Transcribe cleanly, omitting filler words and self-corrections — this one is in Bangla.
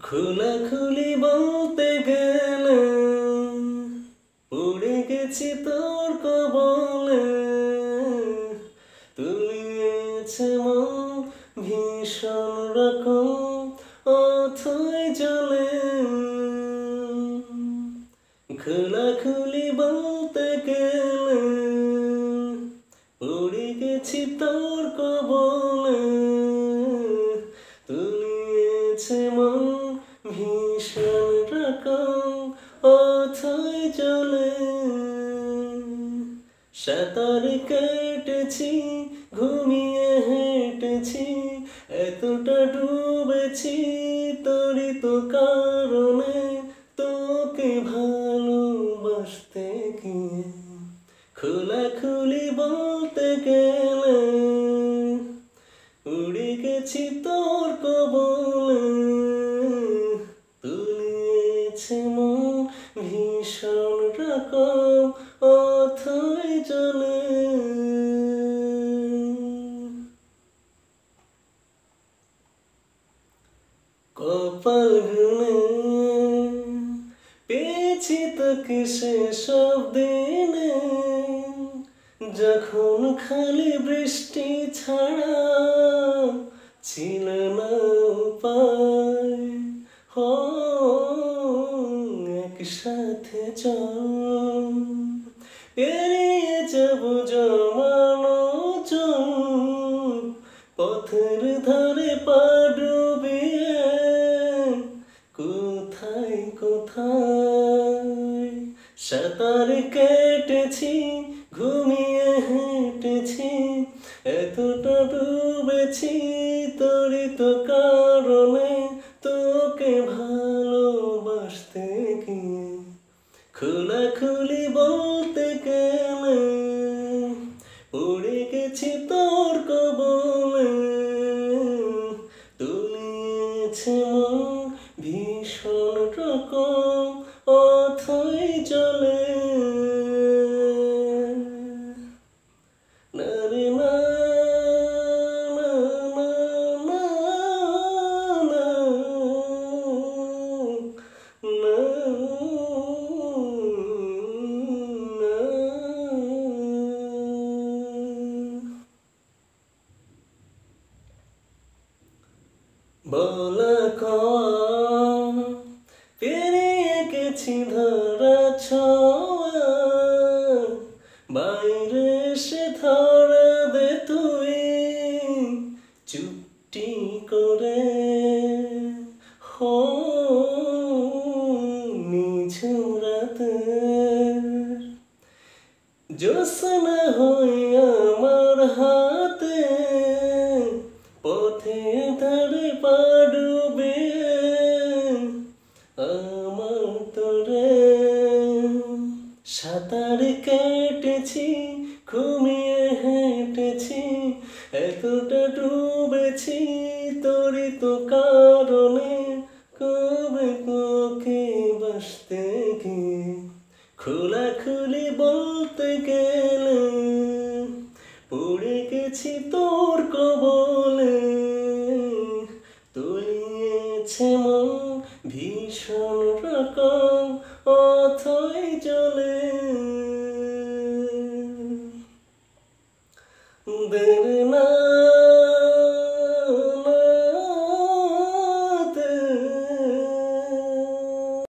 খোলাখুলি বলতে গেলে পড়ে গেছি তোর কবলে। তুলিয়েছে মন ভীষণ রকম অথই জলে। খোলাখুলি বলতে গেলে পড়ে গেছি তোর কবলে। তুলিয়েছে মন ভীষণ রকম অথই জলে। সাঁতার কেটেছি, ঘুমিয়ে হেঁটেছি, এতটা ডুবেছি তোরই তো কারণে। তোকে ভালোবাসতে গিয়ে খোলাখুলি বলতে গেলে উড়ে গেছি তোর কবলে। তুলিয়েছে মন ভীষণ রকম অথই জলে। কপাল গুনে পেয়েছি তোকে সেসব দিনে, যখন খালি বৃষ্টি ছাড়া ছিল না উপায়। একসাথে চল পেরিয়ে যাব জমানো জল, পথের ধারে পা ডুবিয়ে কোথায় কোথায়। সাঁতার কেটেছি, ঘুমিয়ে হেঁটেছি, এতটা ডুবেছি তোরই তো কারণে। তোকে ভালোবাসতে গিয়ে খোলাখুলি বলতে গেলে পড়ে গেছি তোর কবলে। তুলিয়েছে মন ভীষণ রকম অথই জলে। না রে না, না, না, না, না, না, না। বলা কওয়া পেরিয়ে গেছি ধরা ছোঁয়া, বাইরে এসে ধরা দে তুই চুপটি করে। নিঝুম রাতের জ্যোৎস্না হয়ে আমার হাতে, পথে ধারে পা ডুবিয়ে আমার তোরে। সাঁতার কেটেছি, ঘুমিয়ে হেঁটেছি, এতটা ডুবেছি তোরই তো কারণে। কবে তোকে বাসতে গিয়ে খোলাখুলি বলতে গেলে পড়ে গেছি তোর কবলে। তুলিয়েছে মন ভীষণ রকম